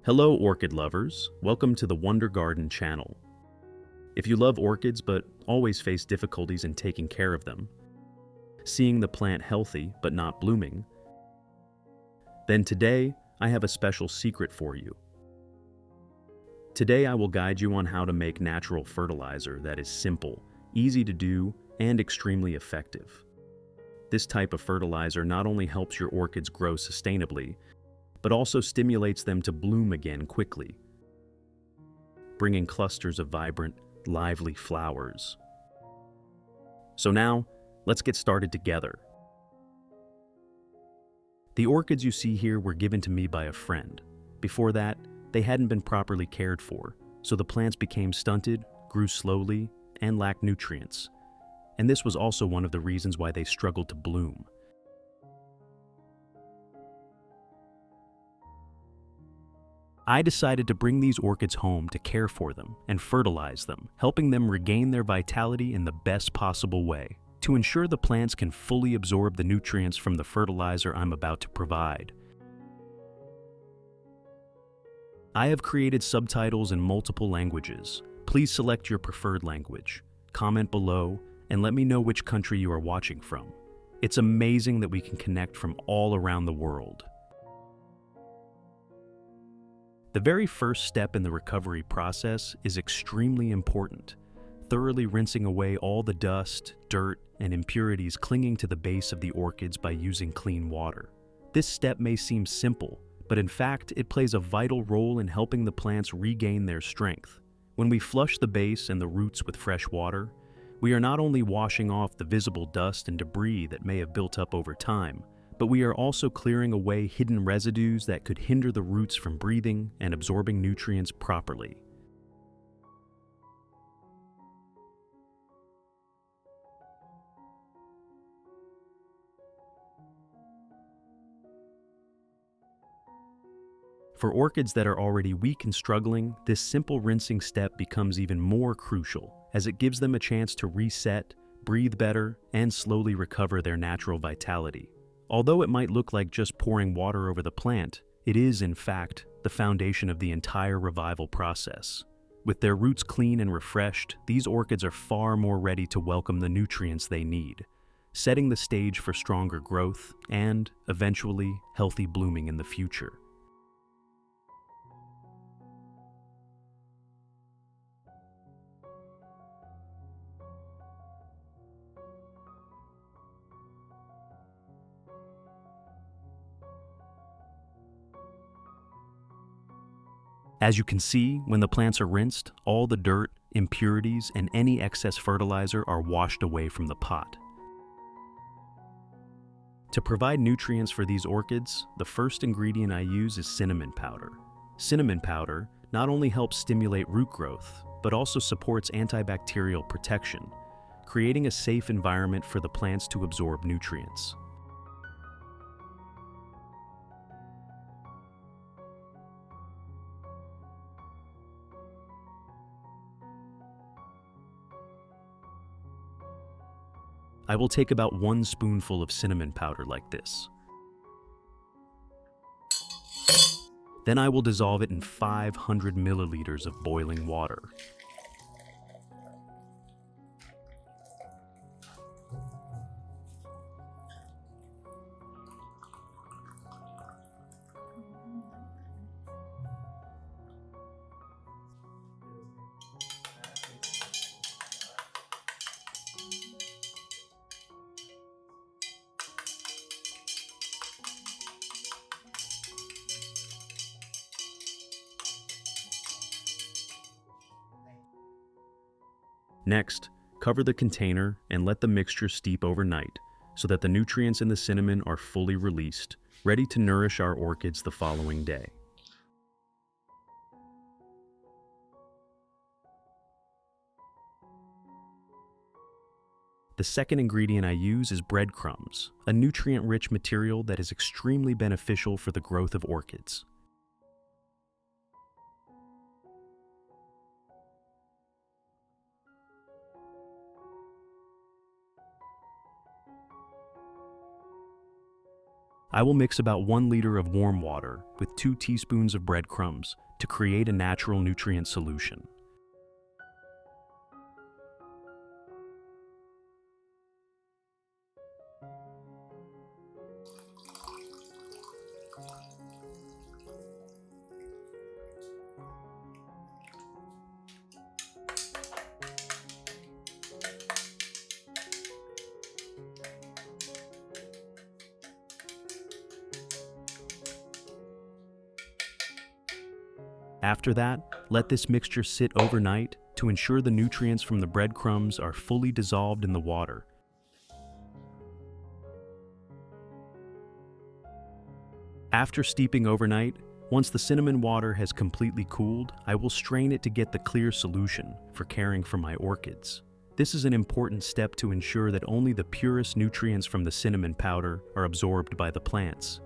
Hello, orchid lovers. Welcome to the Wonder Garden channel. If you love orchids but always face difficulties in taking care of them, seeing the plant healthy but not blooming, then today I have a special secret for you. Today I will guide you on how to make natural fertilizer that is simple, easy to do, and extremely effective. This type of fertilizer not only helps your orchids grow sustainably, but also stimulates them to bloom again quickly, bringing clusters of vibrant, lively flowers. So now, let's get started together. The orchids you see here were given to me by a friend. Before that, they hadn't been properly cared for, so the plants became stunted, grew slowly, and lacked nutrients. And this was also one of the reasons why they struggled to bloom. I decided to bring these orchids home to care for them and fertilize them, helping them regain their vitality in the best possible way, to ensure the plants can fully absorb the nutrients from the fertilizer I'm about to provide. I have created subtitles in multiple languages. Please select your preferred language, comment below, and let me know which country you are watching from. It's amazing that we can connect from all around the world. The very first step in the recovery process is extremely important, thoroughly rinsing away all the dust, dirt, and impurities clinging to the base of the orchids by using clean water. This step may seem simple, but in fact, it plays a vital role in helping the plants regain their strength. When we flush the base and the roots with fresh water, we are not only washing off the visible dust and debris that may have built up over time, but we are also clearing away hidden residues that could hinder the roots from breathing and absorbing nutrients properly. For orchids that are already weak and struggling, this simple rinsing step becomes even more crucial, as it gives them a chance to reset, breathe better, and slowly recover their natural vitality. Although it might look like just pouring water over the plant, it is, in fact, the foundation of the entire revival process. With their roots clean and refreshed, these orchids are far more ready to welcome the nutrients they need, setting the stage for stronger growth and, eventually, healthy blooming in the future. As you can see, when the plants are rinsed, all the dirt, impurities, and any excess fertilizer are washed away from the pot. To provide nutrients for these orchids, the first ingredient I use is cinnamon powder. Cinnamon powder not only helps stimulate root growth, but also supports antibacterial protection, creating a safe environment for the plants to absorb nutrients. I will take about 1 spoonful of cinnamon powder like this. Then I will dissolve it in 500 milliliters of boiling water. Next, cover the container and let the mixture steep overnight so that the nutrients in the cinnamon are fully released, ready to nourish our orchids the following day. The second ingredient I use is breadcrumbs, a nutrient-rich material that is extremely beneficial for the growth of orchids. I will mix about 1 liter of warm water with 2 teaspoons of breadcrumbs to create a natural nutrient solution. After that, let this mixture sit overnight to ensure the nutrients from the breadcrumbs are fully dissolved in the water. After steeping overnight, once the cinnamon water has completely cooled, I will strain it to get the clear solution for caring for my orchids. This is an important step to ensure that only the purest nutrients from the cinnamon powder are absorbed by the plants.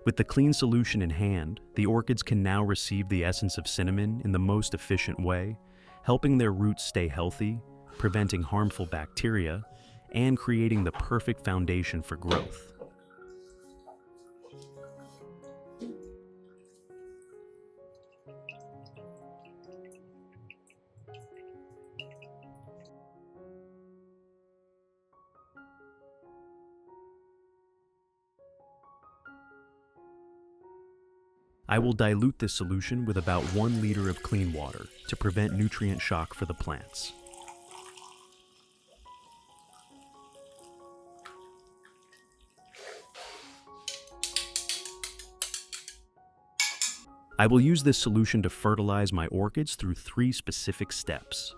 With the clean solution in hand, the orchids can now receive the essence of cinnamon in the most efficient way, helping their roots stay healthy, preventing harmful bacteria, and creating the perfect foundation for growth. I will dilute this solution with about 1 liter of clean water to prevent nutrient shock for the plants. I will use this solution to fertilize my orchids through 3 specific steps.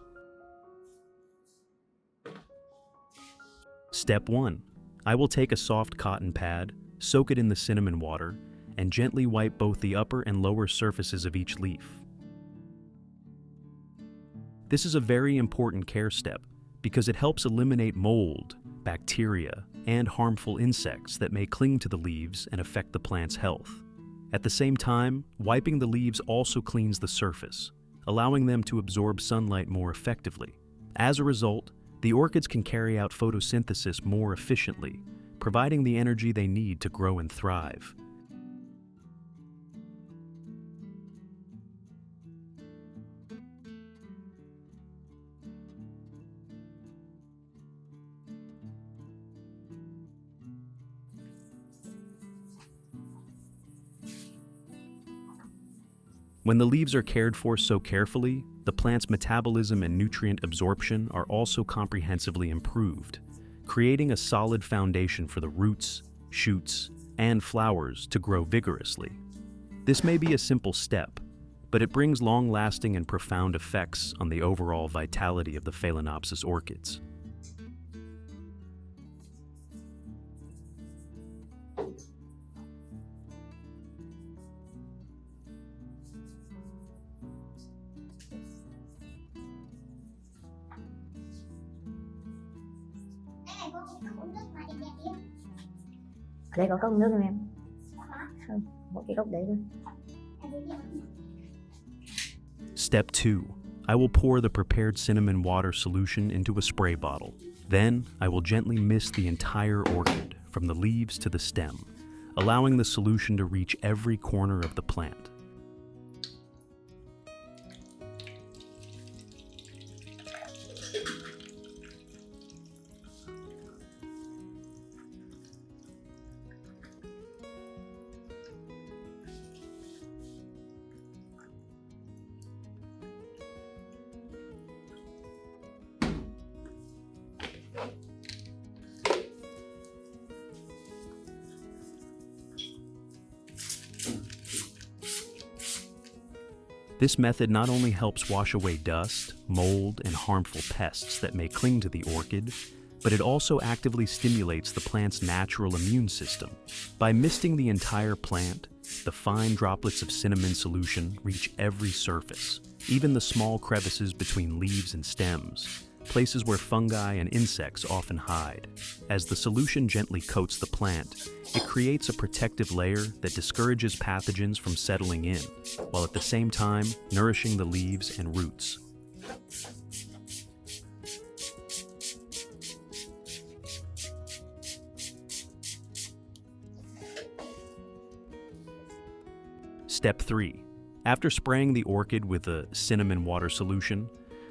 Step 1. I will take a soft cotton pad, soak it in the cinnamon water, and gently wipe both the upper and lower surfaces of each leaf. This is a very important care step because it helps eliminate mold, bacteria, and harmful insects that may cling to the leaves and affect the plant's health. At the same time, wiping the leaves also cleans the surface, allowing them to absorb sunlight more effectively. As a result, the orchids can carry out photosynthesis more efficiently, providing the energy they need to grow and thrive. When the leaves are cared for so carefully, the plant's metabolism and nutrient absorption are also comprehensively improved, creating a solid foundation for the roots, shoots, and flowers to grow vigorously. This may be a simple step, but it brings long-lasting and profound effects on the overall vitality of the Phalaenopsis orchids. Ở đây có cốc nước không em? Không, một cái cốc đấy thôi. Step 2. I will pour the prepared cinnamon water solution into a spray bottle. Then, I will gently mist the entire orchid, from the leaves to the stem, allowing the solution to reach every corner of the plant. This method not only helps wash away dust, mold, and harmful pests that may cling to the orchid, but it also actively stimulates the plant's natural immune system. By misting the entire plant, the fine droplets of cinnamon solution reach every surface, even the small crevices between leaves and stems, places where fungi and insects often hide. As the solution gently coats the plant, it creates a protective layer that discourages pathogens from settling in, while at the same time nourishing the leaves and roots. Step 3. After spraying the orchid with a cinnamon water solution,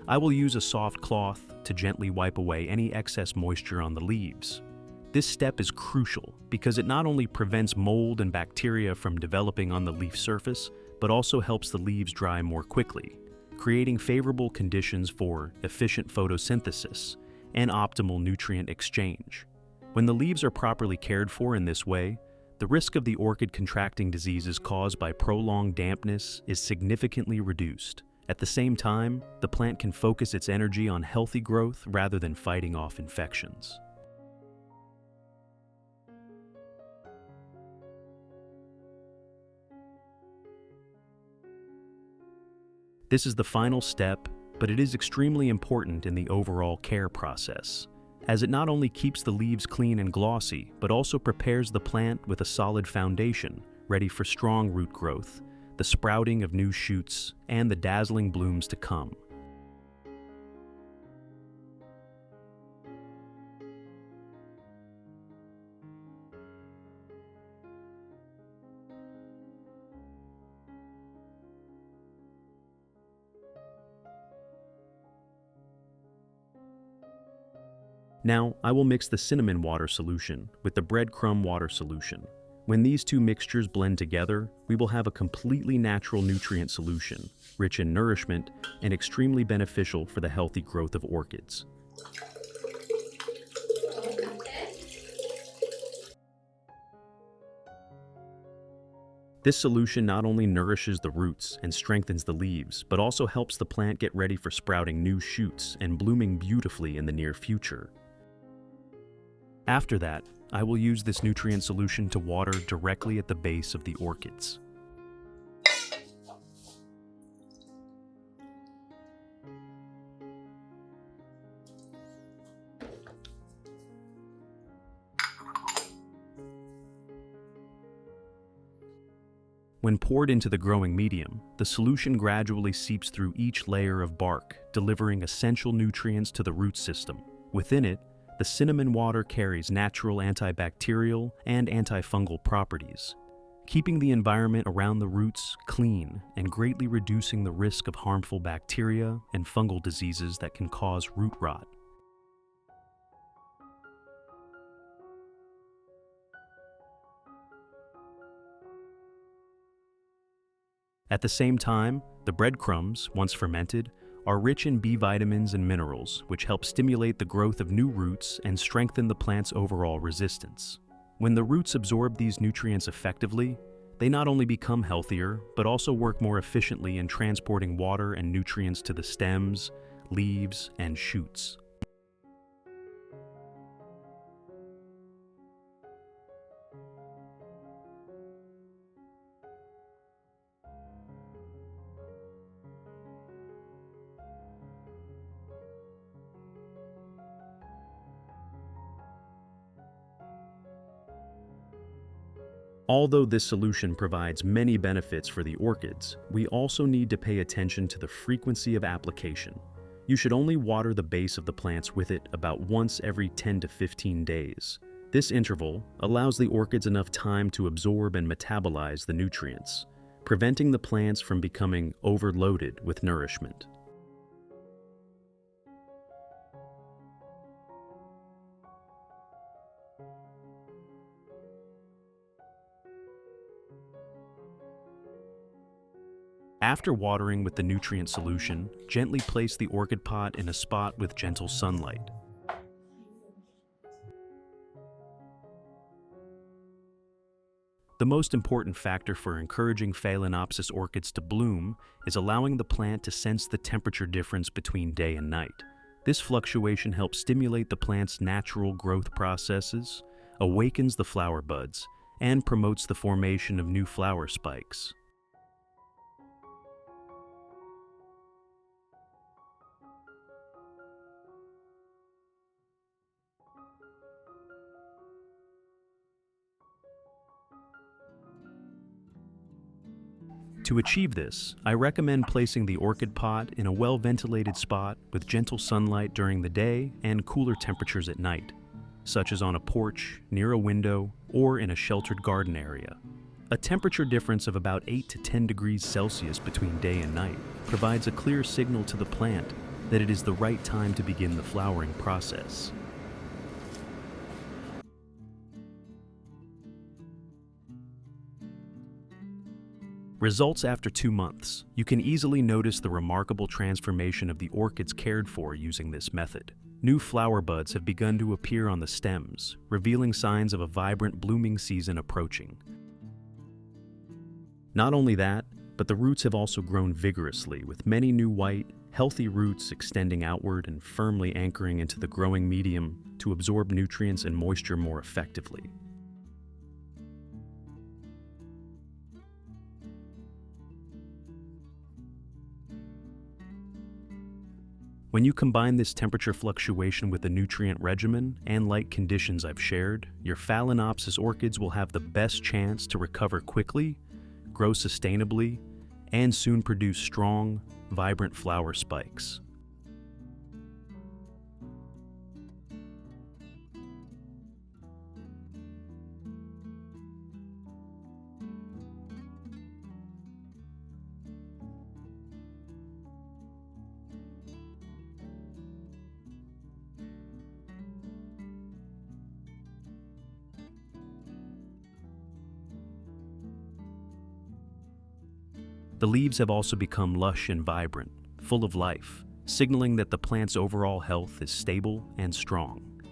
I will use a soft cloth to gently wipe away any excess moisture on the leaves. This step is crucial because it not only prevents mold and bacteria from developing on the leaf surface, but also helps the leaves dry more quickly, creating favorable conditions for efficient photosynthesis and optimal nutrient exchange. When the leaves are properly cared for in this way, the risk of the orchid contracting diseases caused by prolonged dampness is significantly reduced. At the same time, the plant can focus its energy on healthy growth rather than fighting off infections. This is the final step, but it is extremely important in the overall care process, as it not only keeps the leaves clean and glossy, but also prepares the plant with a solid foundation, ready for strong root growth, the sprouting of new shoots, and the dazzling blooms to come. Now, I will mix the cinnamon water solution with the breadcrumb water solution. When these two mixtures blend together, we will have a completely natural nutrient solution, rich in nourishment and extremely beneficial for the healthy growth of orchids. This solution not only nourishes the roots and strengthens the leaves, but also helps the plant get ready for sprouting new shoots and blooming beautifully in the near future. After that, I will use this nutrient solution to water directly at the base of the orchids. When poured into the growing medium, the solution gradually seeps through each layer of bark, delivering essential nutrients to the root system. Within it, the cinnamon water carries natural antibacterial and antifungal properties, keeping the environment around the roots clean and greatly reducing the risk of harmful bacteria and fungal diseases that can cause root rot. At the same time, the breadcrumbs, once fermented, are rich in B vitamins and minerals, which help stimulate the growth of new roots and strengthen the plant's overall resistance. When the roots absorb these nutrients effectively, they not only become healthier, but also work more efficiently in transporting water and nutrients to the stems, leaves, and shoots. Although this solution provides many benefits for the orchids, we also need to pay attention to the frequency of application. You should only water the base of the plants with it about once every 10 to 15 days. This interval allows the orchids enough time to absorb and metabolize the nutrients, preventing the plants from becoming overloaded with nourishment. After watering with the nutrient solution, gently place the orchid pot in a spot with gentle sunlight. The most important factor for encouraging Phalaenopsis orchids to bloom is allowing the plant to sense the temperature difference between day and night. This fluctuation helps stimulate the plant's natural growth processes, awakens the flower buds, and promotes the formation of new flower spikes. To achieve this, I recommend placing the orchid pot in a well-ventilated spot with gentle sunlight during the day and cooler temperatures at night, such as on a porch, near a window, or in a sheltered garden area. A temperature difference of about 8 to 10 degrees Celsius between day and night provides a clear signal to the plant that it is the right time to begin the flowering process. Results after 2 months. You can easily notice the remarkable transformation of the orchids cared for using this method. New flower buds have begun to appear on the stems, revealing signs of a vibrant blooming season approaching. Not only that, but the roots have also grown vigorously, with many new white, healthy roots extending outward and firmly anchoring into the growing medium to absorb nutrients and moisture more effectively. When you combine this temperature fluctuation with the nutrient regimen and light conditions I've shared, your Phalaenopsis orchids will have the best chance to recover quickly, grow sustainably, and soon produce strong, vibrant flower spikes. The leaves have also become lush and vibrant, full of life, signaling that the plant's overall health is stable and strong.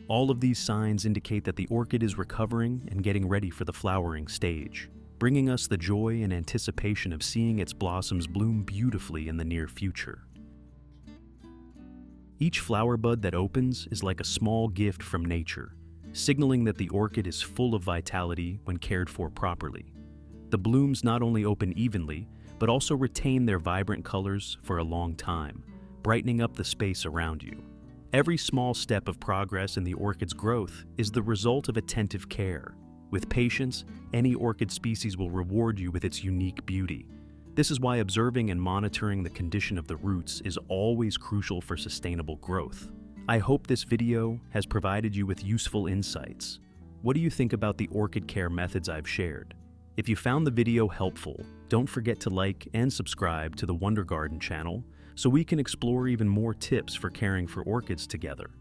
All of these signs indicate that the orchid is recovering and getting ready for the flowering stage, bringing us the joy and anticipation of seeing its blossoms bloom beautifully in the near future. Each flower bud that opens is like a small gift from nature, signaling that the orchid is full of vitality when cared for properly. The blooms not only open evenly, but also retain their vibrant colors for a long time, brightening up the space around you. Every small step of progress in the orchid's growth is the result of attentive care. With patience, any orchid species will reward you with its unique beauty. This is why observing and monitoring the condition of the roots is always crucial for sustainable growth. I hope this video has provided you with useful insights. What do you think about the orchid care methods I've shared? If you found the video helpful, don't forget to like and subscribe to the Wonder Garden channel so we can explore even more tips for caring for orchids together.